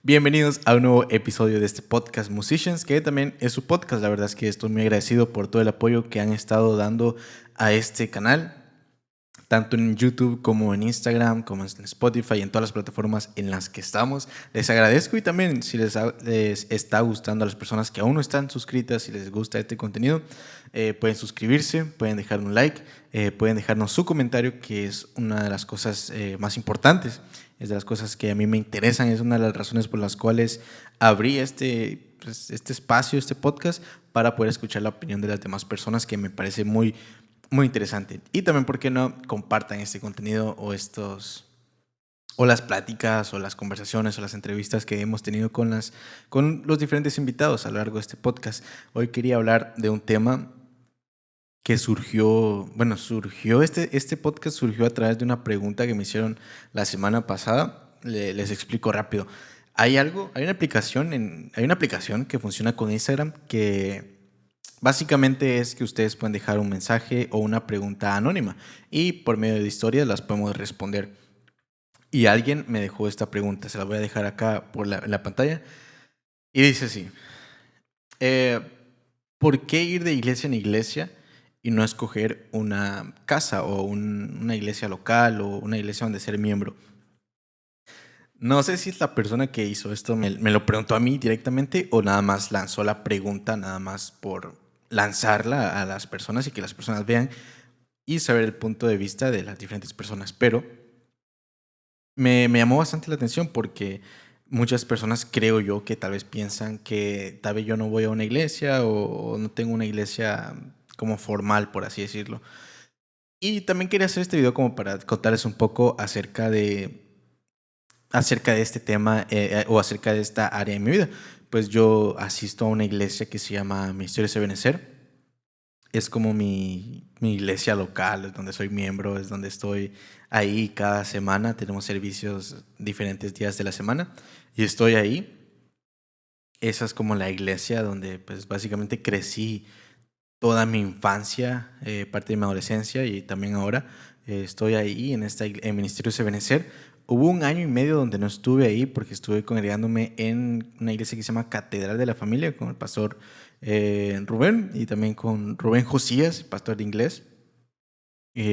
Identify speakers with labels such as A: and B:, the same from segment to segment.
A: Bienvenidos a un nuevo episodio de este podcast Musicians, que también es su podcast. La verdad es que estoy muy agradecido por todo el apoyo que han estado dando a este canal, tanto en YouTube como en Instagram, como en Spotify y en todas las plataformas en las que estamos. Les agradezco y también si les está gustando a las personas que aún no están suscritas, si les gusta este contenido, pueden suscribirse, pueden dejar un like, pueden dejarnos su comentario, que es una de las cosas más importantes. Es de las cosas que a mí me interesan, es una de las razones por las cuales abrí este espacio, este podcast, para poder escuchar la opinión de las demás personas, que me parece muy interesante. Y también, ¿por qué no compartan este contenido o las pláticas o las conversaciones o las entrevistas que hemos tenido con los diferentes invitados a lo largo de este podcast? Hoy quería hablar de un tema que surgió este podcast surgió a través de una pregunta que me hicieron la semana pasada. Les explico rápido. Hay una aplicación que funciona con Instagram, que básicamente es que ustedes pueden dejar un mensaje o una pregunta anónima y por medio de historias las podemos responder. Y alguien me dejó esta pregunta, se la voy a dejar acá por la pantalla, y dice así: eh, ¿por qué ir de iglesia en iglesia y no escoger una casa o una iglesia local o una iglesia donde ser miembro? No sé si es la persona que hizo esto me lo preguntó a mí directamente o nada más lanzó la pregunta, nada más por lanzarla a las personas y que las personas vean y saber el punto de vista de las diferentes personas. Pero me llamó bastante la atención porque muchas personas, creo yo, que tal vez piensan que tal vez yo no voy a una iglesia o no tengo una iglesia como formal, por así decirlo. Y también quería hacer este video como para contarles un poco acerca de este tema o acerca de esta área en mi vida. Pues yo asisto a una iglesia que se llama Ministerios de Benecer. Es como mi iglesia local, es donde soy miembro, es donde estoy ahí cada semana. Tenemos servicios diferentes días de la semana y estoy ahí. Esa es como la iglesia donde pues básicamente crecí toda mi infancia, parte de mi adolescencia y también ahora. Estoy ahí en Ministerios de Benecer. Hubo un año y medio donde no estuve ahí porque estuve congregándome en una iglesia que se llama Catedral de la Familia con el pastor Rubén y también con Rubén Josías, pastor de inglés.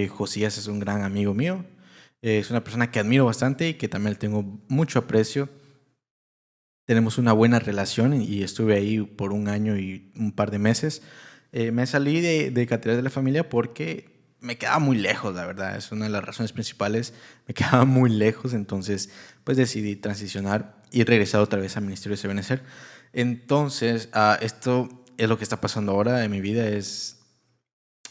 A: Josías es un gran amigo mío. Es una persona que admiro bastante y que también le tengo mucho aprecio. Tenemos una buena relación y estuve ahí por un año y un par de meses. Me salí de Catedral de la Familia porque me quedaba muy lejos, la verdad. Es una de las razones principales. Me quedaba muy lejos, entonces pues decidí transicionar y regresar otra vez al Ministerio de Benecer. Entonces, esto es lo que está pasando ahora en mi vida.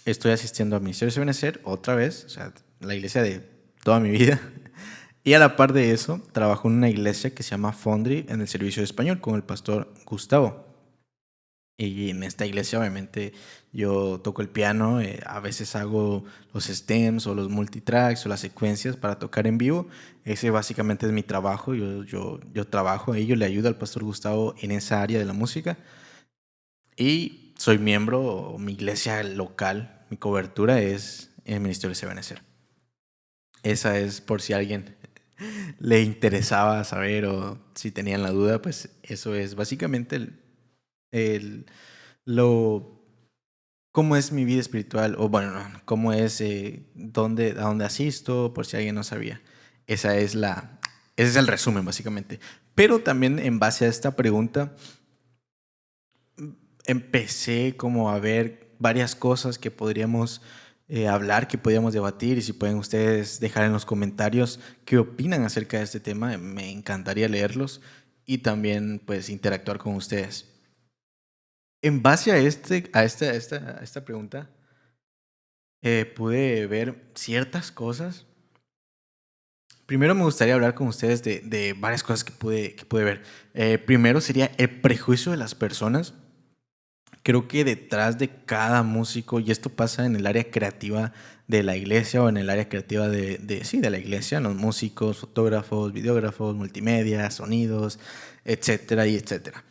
A: Estoy asistiendo al Ministerio de Benecer otra vez, o sea, la iglesia de toda mi vida. Y a la par de eso, trabajo en una iglesia que se llama Foundry en el servicio de español con el pastor Gustavo. Y en esta iglesia obviamente yo toco el piano, a veces hago los stems o los multitracks o las secuencias para tocar en vivo. Ese básicamente es mi trabajo, yo trabajo ahí, yo le ayudo al pastor Gustavo en esa área de la música. Y soy miembro, o mi iglesia local, mi cobertura es el Ministerio de Benecer. Esa es por si alguien le interesaba saber o si tenían la duda, pues eso es básicamente el, lo, cómo es mi vida espiritual, o bueno, no, cómo es, a dónde asisto, por si alguien no sabía. Ese es el resumen, básicamente. Pero también en base a esta pregunta, empecé como a ver varias cosas que podríamos hablar, que podríamos debatir, y si pueden ustedes dejar en los comentarios qué opinan acerca de este tema, me encantaría leerlos y también pues interactuar con ustedes. En base a esta pregunta, pude ver ciertas cosas. Primero me gustaría hablar con ustedes de varias cosas que pude ver. Primero sería el prejuicio de las personas. Creo que detrás de cada músico, y esto pasa en el área creativa de la iglesia o en el área creativa de la iglesia, los músicos, fotógrafos, videógrafos, multimedia, sonidos, etcétera y etcétera.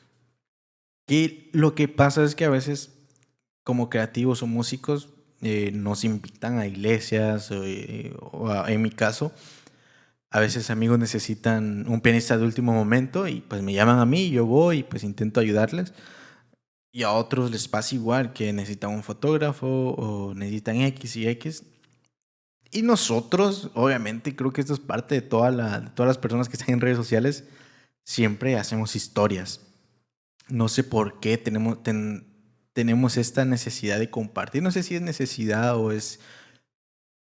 A: Y lo que pasa es que a veces como creativos o músicos nos invitan a iglesias en mi caso, A veces amigos necesitan un pianista de último momento y pues me llaman a mí, yo voy y pues intento ayudarles. Y a otros les pasa igual, que necesitan un fotógrafo o necesitan X y X. Y nosotros, obviamente, creo que esto es parte de de todas las personas que están en redes sociales, siempre hacemos historias. No sé por qué tenemos esta necesidad de compartir. No sé si es necesidad o es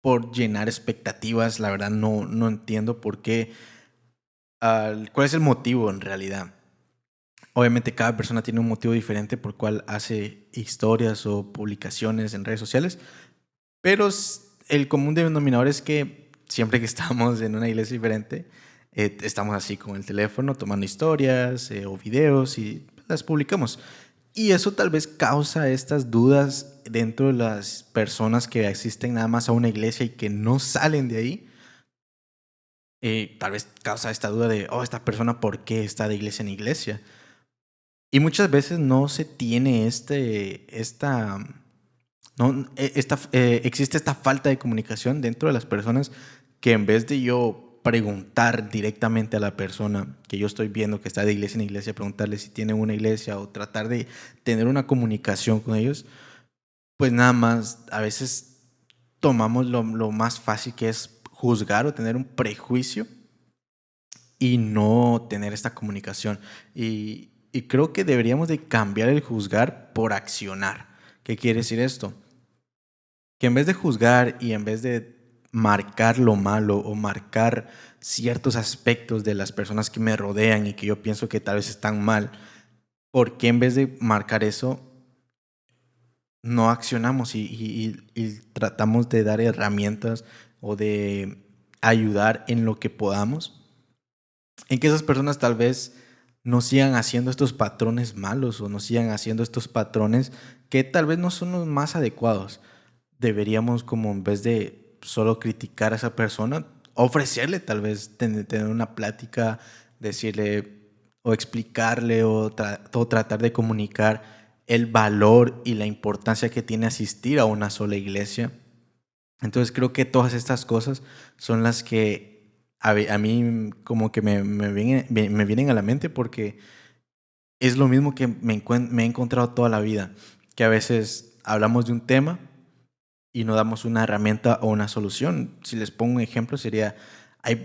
A: por llenar expectativas. La verdad no entiendo por qué. ¿Cuál es el motivo en realidad? Obviamente cada persona tiene un motivo diferente por cual hace historias o publicaciones en redes sociales, pero el común denominador es que siempre que estamos en una iglesia diferente, estamos así con el teléfono tomando historias o videos y las publicamos. Y eso tal vez causa estas dudas dentro de las personas que asisten nada más a una iglesia y que no salen de ahí. Tal vez causa esta duda de, oh, esta persona, ¿por qué está de iglesia en iglesia? Y muchas veces no se tiene existe esta falta de comunicación dentro de las personas que en vez de yo preguntar directamente a la persona que yo estoy viendo que está de iglesia en iglesia, preguntarle si tiene una iglesia o tratar de tener una comunicación con ellos, pues nada más a veces tomamos lo más fácil que es juzgar o tener un prejuicio y no tener esta comunicación. Y creo que deberíamos de cambiar el juzgar por accionar. ¿Qué quiere decir esto? Que en vez de juzgar y en vez de marcar lo malo o marcar ciertos aspectos de las personas que me rodean y que yo pienso que tal vez están mal, ¿por qué en vez de marcar eso no accionamos y tratamos de dar herramientas o de ayudar en lo que podamos? En que esas personas tal vez no sigan haciendo estos patrones malos o no sigan haciendo estos patrones que tal vez no son los más adecuados. Deberíamos, como en vez de solo criticar a esa persona, ofrecerle tal vez tener una plática, decirle o explicarle o tratar de comunicar el valor y la importancia que tiene asistir a una sola iglesia. Entonces creo que todas estas cosas son las que a mí como que me vienen a la mente, porque es lo mismo que me he encontrado toda la vida, que a veces hablamos de un tema y no damos una herramienta o una solución. Si les pongo un ejemplo sería,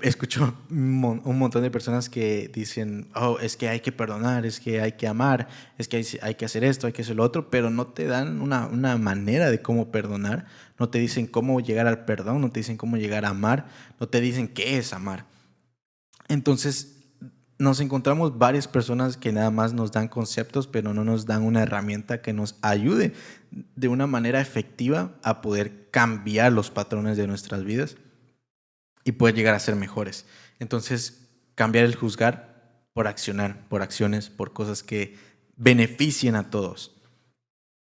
A: escucho un montón de personas que dicen, oh, es que hay que perdonar, es que hay que amar, es que hay que hacer esto, hay que hacer lo otro, pero no te dan una manera de cómo perdonar, no te dicen cómo llegar al perdón, no te dicen cómo llegar a amar, no te dicen qué es amar. Entonces nos encontramos varias personas que nada más nos dan conceptos, pero no nos dan una herramienta que nos ayude de una manera efectiva a poder cambiar los patrones de nuestras vidas y poder llegar a ser mejores. Entonces, cambiar el juzgar por accionar, por acciones, por cosas que beneficien a todos.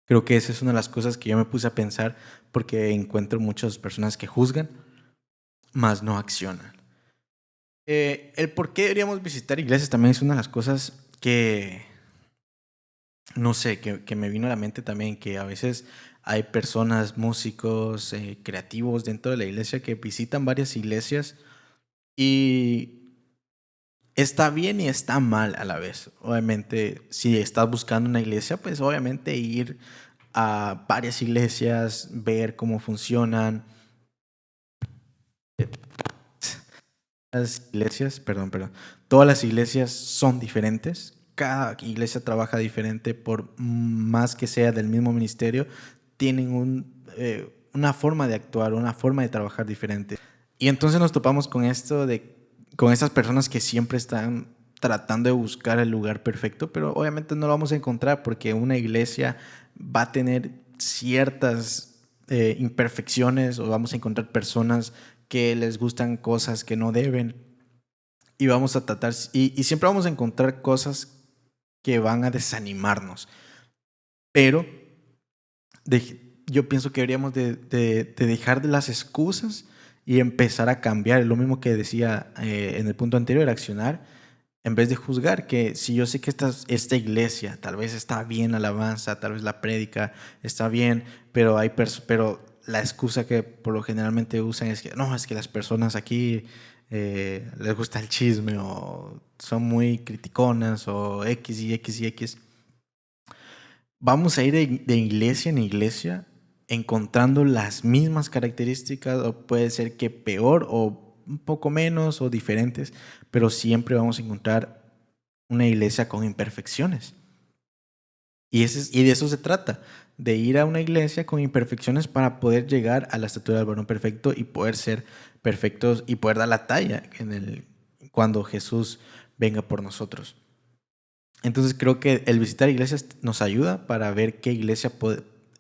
A: Creo que esa es una de las cosas que yo me puse a pensar, porque encuentro muchas personas que juzgan, mas no accionan. El por qué deberíamos visitar iglesias también es una de las cosas que, no sé, que me vino a la mente también, que a veces hay personas, músicos, creativos dentro de la iglesia que visitan varias iglesias y está bien y está mal a la vez. Obviamente, si estás buscando una iglesia, pues obviamente ir a varias iglesias, ver cómo funcionan. Las iglesias, perdón, todas las iglesias son diferentes. Cada iglesia trabaja diferente, por más que sea del mismo ministerio, tienen una forma de actuar, una forma de trabajar diferente. Y entonces nos topamos con con estas personas que siempre están tratando de buscar el lugar perfecto, pero obviamente no lo vamos a encontrar, porque una iglesia va a tener ciertas imperfecciones, o vamos a encontrar personas que les gustan cosas que no deben, y vamos a tratar, y siempre vamos a encontrar cosas que van a desanimarnos, pero yo pienso que deberíamos de dejar de las excusas y empezar a cambiar. Lo mismo que decía en el punto anterior, accionar en vez de juzgar. Que si yo sé que esta iglesia tal vez está bien la alabanza, tal vez la prédica está bien, pero pero la excusa que por lo generalmente usan es que no, es que las personas aquí les gusta el chisme o son muy criticonas o X y X y X. Vamos a ir de iglesia en iglesia encontrando las mismas características o puede ser que peor o un poco menos o diferentes, pero siempre vamos a encontrar una iglesia con imperfecciones. Y de eso se trata, de ir a una iglesia con imperfecciones para poder llegar a la estatura del varón perfecto y poder ser perfectos y poder dar la talla cuando Jesús venga por nosotros. Entonces creo que el visitar iglesias nos ayuda para ver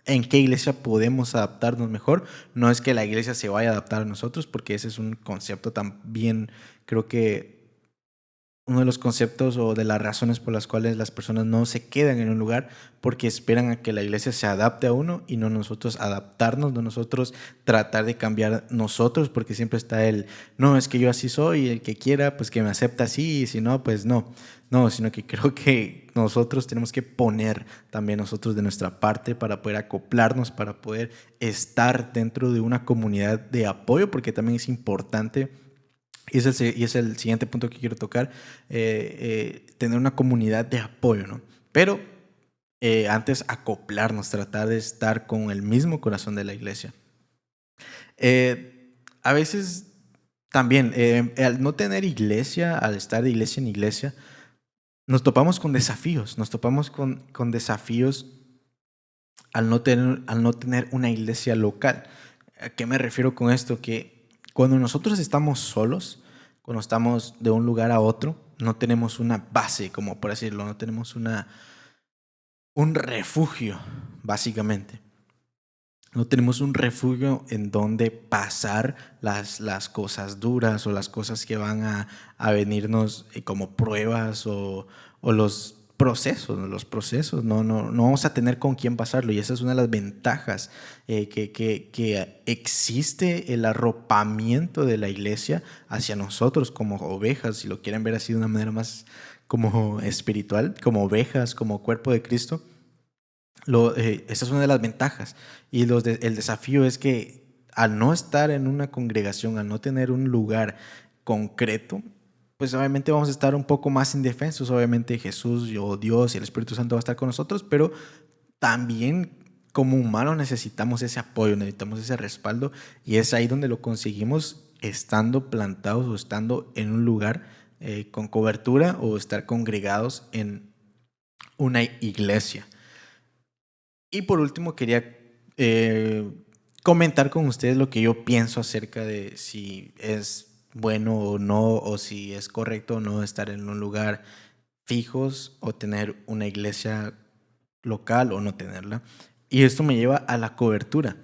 A: en qué iglesia podemos adaptarnos mejor. No es que la iglesia se vaya a adaptar a nosotros, porque ese es un concepto también, creo que uno de los conceptos o de las razones por las cuales las personas no se quedan en un lugar, porque esperan a que la iglesia se adapte a uno y no nosotros adaptarnos, no nosotros tratar de cambiar nosotros, porque siempre está no, es que yo así soy, el que quiera, pues que me acepta así, y si no, pues no. No, sino que creo que nosotros tenemos que poner también nosotros de nuestra parte para poder acoplarnos, para poder estar dentro de una comunidad de apoyo, porque también es importante. Y es el siguiente punto que quiero tocar, tener una comunidad de apoyo, ¿no? Pero antes acoplarnos, tratar de estar con el mismo corazón de la iglesia. A veces también, al no tener iglesia, al estar de iglesia en iglesia, nos topamos con desafíos, con desafíos al no tener una iglesia local. ¿A qué me refiero con esto? Que cuando nosotros estamos solos, cuando estamos de un lugar a otro, no tenemos una base, como por decirlo, no tenemos un refugio, básicamente. No tenemos un refugio en donde pasar las cosas duras o las cosas que van a venirnos como pruebas o los procesos. No vamos a tener con quién pasarlo, y esa es una de las ventajas, que existe el arropamiento de la iglesia hacia nosotros como ovejas, si lo quieren ver así de una manera más como espiritual, como ovejas, como cuerpo de Cristo. Esa es una de las ventajas. Y el desafío es que al no estar en una congregación, al no tener un lugar concreto, pues obviamente vamos a estar un poco más indefensos. Obviamente Jesús o Dios y el Espíritu Santo va a estar con nosotros, pero también como humanos necesitamos ese apoyo, necesitamos ese respaldo, y es ahí donde lo conseguimos estando plantados o estando en un lugar con cobertura o estar congregados en una iglesia. Y por último quería comentar con ustedes lo que yo pienso acerca de si es bueno o no, o si es correcto o no estar en un lugar fijos o tener una iglesia local o no tenerla. Y esto me lleva a la cobertura.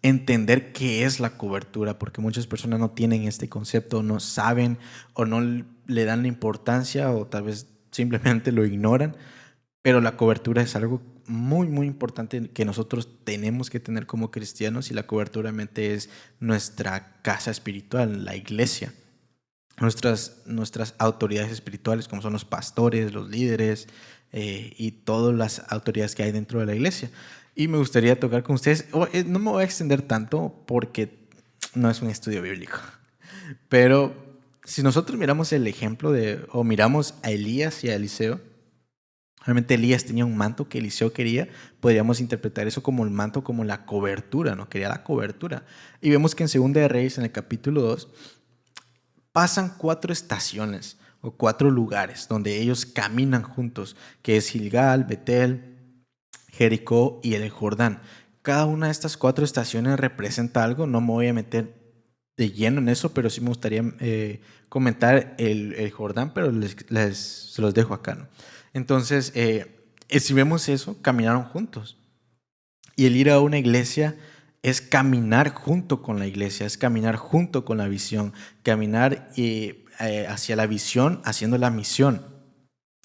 A: Entender qué es la cobertura, porque muchas personas no tienen este concepto, no saben o no le dan la importancia, o tal vez simplemente lo ignoran. Pero la cobertura es algo muy, muy importante que nosotros tenemos que tener como cristianos, y la cobertura realmente es nuestra casa espiritual, la iglesia. Nuestras autoridades espirituales, como son los pastores, los líderes y todas las autoridades que hay dentro de la iglesia. Y me gustaría tocar con ustedes, no me voy a extender tanto porque no es un estudio bíblico, pero si nosotros miramos el ejemplo o miramos a Elías y a Eliseo, realmente Elías tenía un manto que Eliseo quería. Podríamos interpretar eso como el manto, como la cobertura, ¿no? Quería la cobertura. Y vemos que en Segunda de Reyes, en el capítulo 2, pasan 4 estaciones o 4 lugares donde ellos caminan juntos, que es Gilgal, Betel, Jericó y el Jordán. Cada una de estas 4 estaciones representa algo. No me voy a meter de lleno en eso, pero sí me gustaría comentar el Jordán, pero se los dejo acá, ¿no? Entonces, si vemos eso, caminaron juntos. Y el ir a una iglesia es caminar junto con la iglesia, es caminar junto con la visión, caminar hacia la visión, haciendo la misión.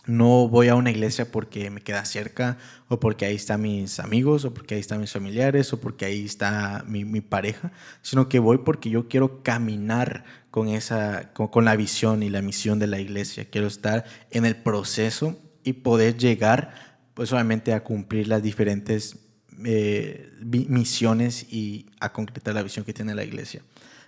A: No voy a una iglesia porque me queda cerca, o porque ahí están mis amigos, o porque ahí están mis familiares, o porque ahí está mi pareja, sino que voy porque yo quiero caminar con la visión y la misión de la iglesia. Quiero estar en el proceso y poder llegar, pues obviamente, a cumplir las diferentes misiones y a concretar la visión que tiene la iglesia.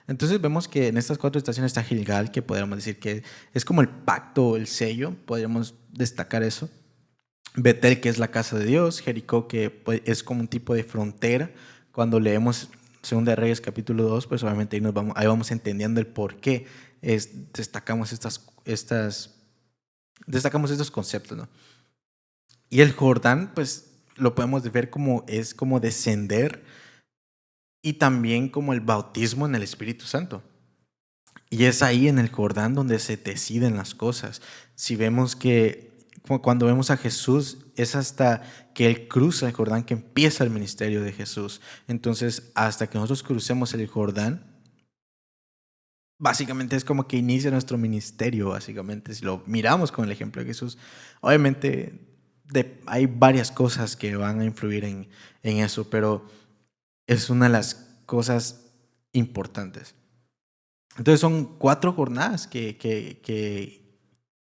A: Entonces vemos que en estas 4 estaciones está Gilgal, que podríamos decir que es como el pacto, el sello, podríamos destacar eso. Betel, que es la casa de Dios. Jericó, que pues, es como un tipo de frontera. Cuando leemos Segunda de Reyes capítulo 2, pues obviamente ahí vamos entendiendo el por qué destacamos estos conceptos, ¿no? Y el Jordán, pues lo podemos ver como descender, y también como el bautismo en el Espíritu Santo. Y es ahí en el Jordán donde se deciden las cosas. Si vemos que cuando vemos a Jesús, es hasta que Él cruza el Jordán que empieza el ministerio de Jesús. Entonces, hasta que nosotros crucemos el Jordán, básicamente es como que inicia nuestro ministerio, básicamente. Si lo miramos con el ejemplo de Jesús, obviamente hay varias cosas que van a influir en eso, pero es una de las cosas importantes. Entonces son 4 jornadas que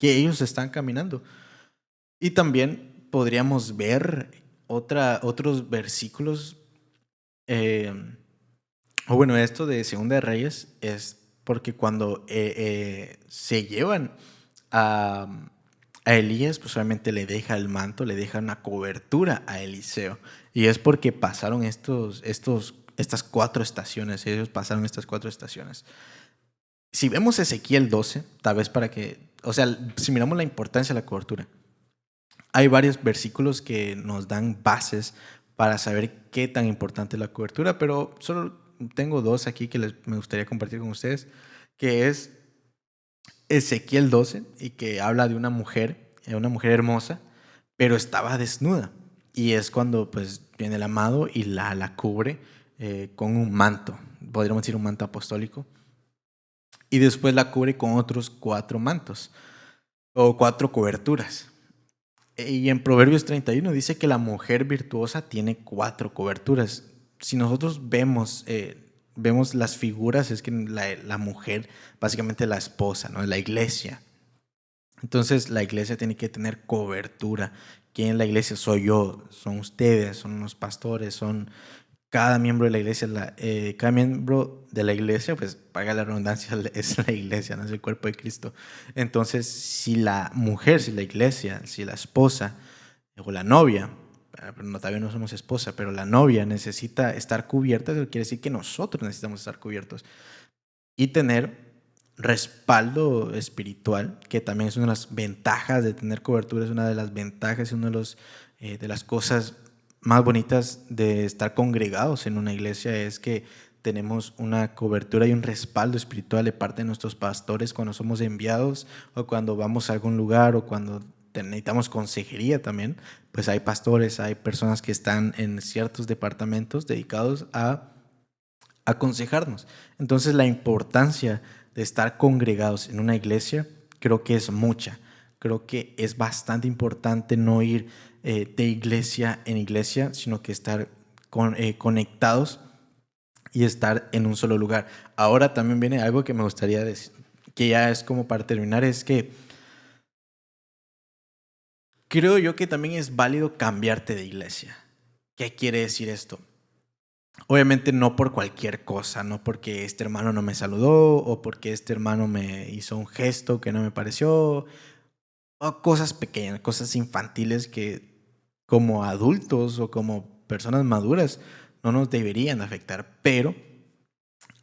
A: ellos están caminando. Y también podríamos ver otros versículos. eh, o bueno, esto de Segunda de Reyes es porque cuando se llevan a, a Elías, pues obviamente le deja el manto, le deja una cobertura a Eliseo. Y es porque pasaron estas 4 estaciones, ellos pasaron estas 4 estaciones. Si vemos Ezequiel 12, tal vez o sea, si miramos la importancia de la cobertura, hay varios versículos que nos dan bases para saber qué tan importante es la cobertura, pero solo tengo 2 aquí que me gustaría compartir con ustedes, que es Ezequiel 12, y que habla de una mujer hermosa, pero estaba desnuda. Y es cuando pues viene el amado y la cubre con un manto, podríamos decir un manto apostólico, y después la cubre con otros 4 mantos o 4 coberturas. Y en Proverbios 31 dice que la mujer virtuosa tiene 4 coberturas. Si nosotros vemos las figuras, es que la mujer, básicamente la esposa, ¿no? La iglesia. Entonces la iglesia tiene que tener cobertura. ¿Quién es la iglesia? Soy yo, son ustedes, son los pastores, son cada miembro de la iglesia. Cada miembro de la iglesia, pues paga la redundancia, es la iglesia, no es el cuerpo de Cristo. Entonces, si la mujer, si la iglesia, si la esposa o la novia, pero todavía no somos esposa, pero la novia necesita estar cubierta, eso quiere decir que nosotros necesitamos estar cubiertos y tener respaldo espiritual, que también es una de las ventajas de tener cobertura, es una de las ventajas, una de las cosas más bonitas de estar congregados en una iglesia, es que tenemos una cobertura y un respaldo espiritual de parte de nuestros pastores cuando somos enviados, o cuando vamos a algún lugar, o cuando necesitamos consejería también. Pues hay pastores, hay personas que están en ciertos departamentos dedicados a aconsejarnos. Entonces la importancia de estar congregados en una iglesia creo que es mucha. Creo que es bastante importante no ir de iglesia en iglesia, sino que estar conectados y estar en un solo lugar. Ahora también viene algo que me gustaría decir, que ya es como para terminar, es que creo yo que también es válido cambiarte de iglesia. ¿Qué quiere decir esto? Obviamente no por cualquier cosa, no porque este hermano no me saludó o porque este hermano me hizo un gesto que no me pareció, o cosas pequeñas, cosas infantiles que como adultos o como personas maduras no nos deberían afectar, pero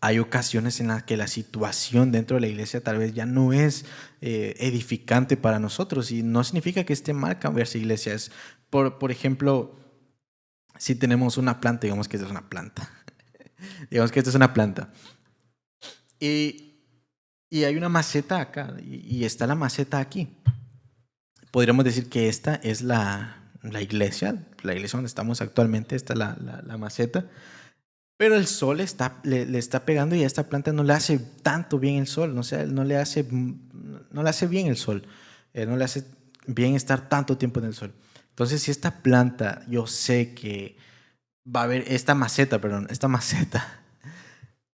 A: hay ocasiones en las que la situación dentro de la iglesia tal vez ya no es edificante para nosotros, y no significa que esté mal cambiarse iglesia. Es por ejemplo, si tenemos una planta, digamos que esta es una planta. Digamos que esta es una planta. Y, y hay una maceta acá, y está la maceta aquí. Podríamos decir que esta es la iglesia donde estamos actualmente, esta es la maceta. Pero el sol le está pegando, y a esta planta no le hace tanto bien el sol, no le hace bien el sol, no le hace bien estar tanto tiempo en el sol. Entonces, si esta planta, yo sé que va a haber esta maceta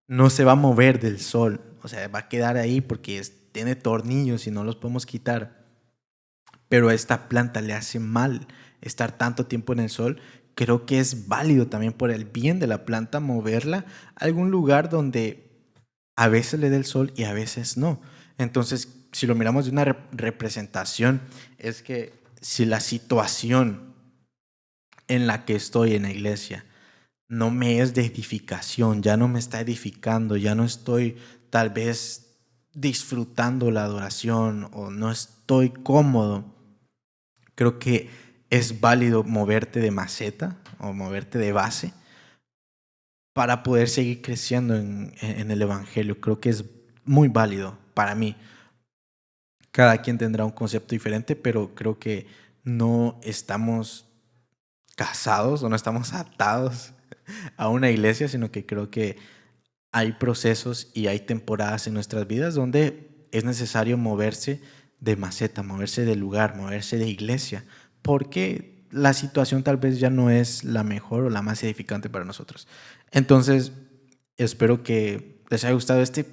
A: no se va a mover del sol, o sea, va a quedar ahí porque tiene tornillos y no los podemos quitar. Pero a esta planta le hace mal estar tanto tiempo en el sol. Creo que es válido también por el bien de la planta moverla a algún lugar donde a veces le da el sol y a veces no. Entonces, si lo miramos de una representación, es que si la situación en la que estoy en la iglesia no me es de edificación, ya no me está edificando, ya no estoy tal vez disfrutando la adoración o no estoy cómodo, creo que es válido moverte de maceta o moverte de base para poder seguir creciendo en el evangelio. Creo que es muy válido para mí. Cada quien tendrá un concepto diferente, pero creo que no estamos casados o no estamos atados a una iglesia, sino que creo que hay procesos y hay temporadas en nuestras vidas donde es necesario moverse de maceta, moverse de lugar, moverse de iglesia, porque la situación tal vez ya no es la mejor o la más edificante para nosotros. Entonces, espero que les haya gustado este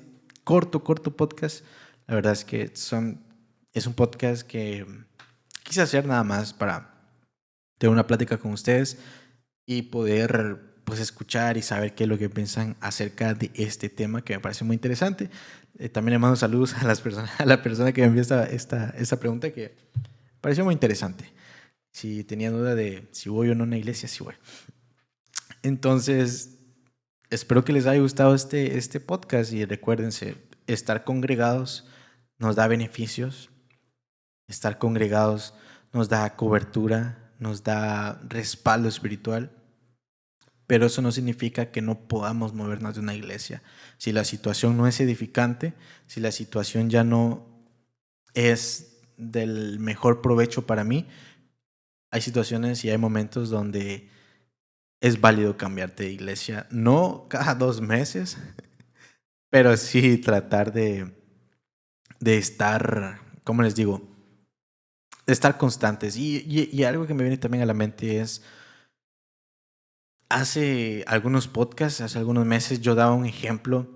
A: corto podcast. La verdad es que es un podcast que quise hacer nada más para tener una plática con ustedes y poder pues escuchar y saber qué es lo que piensan acerca de este tema que me parece muy interesante. También le mando saludos a la persona que me envió esta pregunta que pareció muy interesante. Si tenía duda de si voy o no a una iglesia, sí voy. Entonces, espero que les haya gustado este podcast y recuérdense, estar congregados nos da beneficios, estar congregados nos da cobertura, nos da respaldo espiritual. Pero eso no significa que no podamos movernos de una iglesia. Si la situación no es edificante, si la situación ya no es del mejor provecho para mí, hay situaciones y hay momentos donde es válido cambiarte de iglesia. No cada 2 meses, pero sí tratar de estar, ¿cómo les digo? De estar constantes. Y algo que me viene también a la mente es, hace algunos podcasts, hace algunos meses, yo daba un ejemplo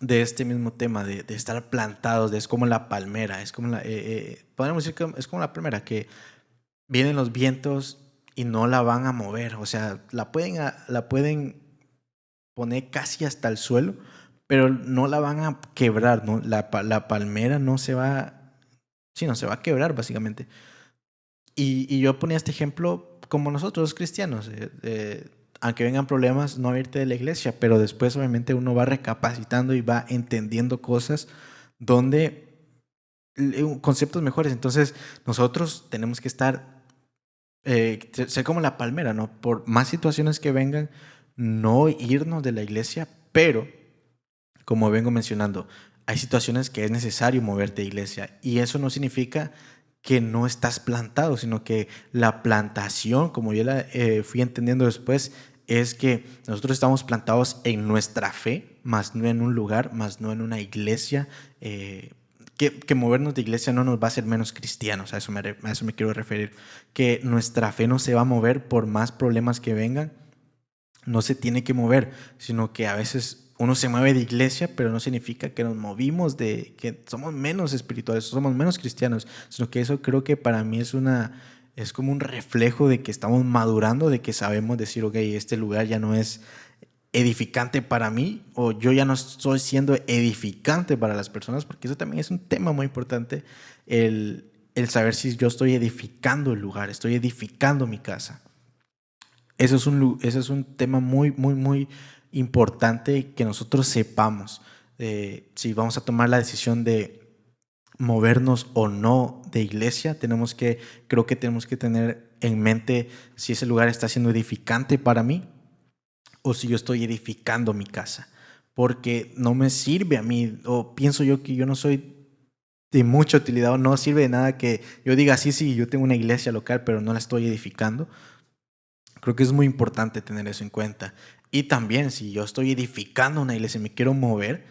A: de este mismo tema, de estar plantados, es como la palmera, es como podríamos decir que es como la palmera, que vienen los vientos y no la van a mover, o sea, la pueden poner casi hasta el suelo, pero no la van a quebrar, ¿no? La palmera no se va, sí, no se va a quebrar básicamente. Y yo ponía este ejemplo como nosotros los cristianos, aunque vengan problemas, no irte de la iglesia, pero después obviamente uno va recapacitando y va entendiendo cosas donde conceptos mejores. Entonces nosotros tenemos que estar, ser como la palmera, ¿no? Por más situaciones que vengan, no irnos de la iglesia, pero como vengo mencionando, hay situaciones que es necesario moverte de iglesia y eso no significa que no estás plantado, sino que la plantación, como yo la fui entendiendo después, es que nosotros estamos plantados en nuestra fe, más no en un lugar, más no en una iglesia. Que movernos de iglesia no nos va a hacer menos cristianos, a eso me quiero referir. Que nuestra fe no se va a mover por más problemas que vengan, no se tiene que mover, sino que a veces uno se mueve de iglesia, pero no significa que nos movimos que somos menos espirituales, somos menos cristianos, sino que eso creo que para mí es como un reflejo de que estamos madurando, de que sabemos decir, ok, este lugar ya no es edificante para mí, o yo ya no estoy siendo edificante para las personas, porque eso también es un tema muy importante, el saber si yo estoy edificando el lugar, estoy edificando mi casa. Eso es un tema muy, muy, muy importante que nosotros sepamos si vamos a tomar la decisión de movernos o no de iglesia. Creo que tenemos que tener en mente si ese lugar está siendo edificante para mí o si yo estoy edificando mi casa. Porque no me sirve a mí, o pienso yo que yo no soy de mucha utilidad, o no sirve de nada que yo diga, sí, yo tengo una iglesia local, pero no la estoy edificando. Creo que es muy importante tener eso en cuenta. Y también, si yo estoy edificando una iglesia y me quiero mover,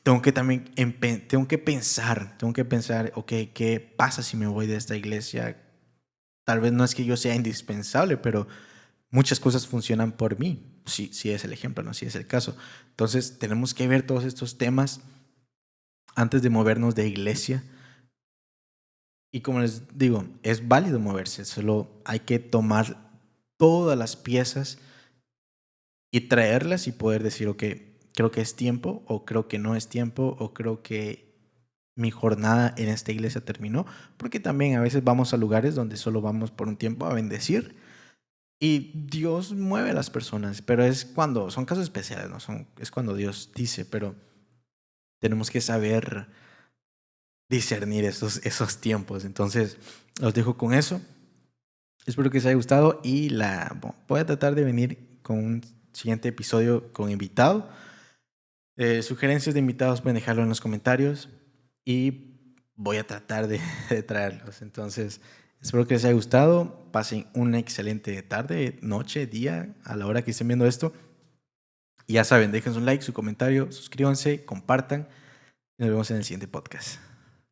A: tengo que pensar, ok, ¿qué pasa si me voy de esta iglesia? Tal vez no es que yo sea indispensable, pero muchas cosas funcionan por mí, si es el ejemplo, no si es el caso. Entonces, tenemos que ver todos estos temas antes de movernos de iglesia. Y como les digo, es válido moverse, solo hay que tomar todas las piezas y traerlas y poder decir, ok, creo que es tiempo, o creo que no es tiempo, o creo que mi jornada en esta iglesia terminó, porque también a veces vamos a lugares donde solo vamos por un tiempo a bendecir y Dios mueve a las personas, pero es cuando son casos especiales, ¿no? Es cuando Dios dice, pero tenemos que saber discernir esos tiempos. Entonces, los dejo con eso. Espero que les haya gustado y voy a tratar de venir con un siguiente episodio con invitado. Sugerencias de invitados pueden dejarlo en los comentarios y voy a tratar de traerlos. Entonces, espero que les haya gustado. Pasen una excelente tarde, noche, día, a la hora que estén viendo esto. Y ya saben, dejen su like, su comentario, suscríbanse, compartan. Nos vemos en el siguiente podcast.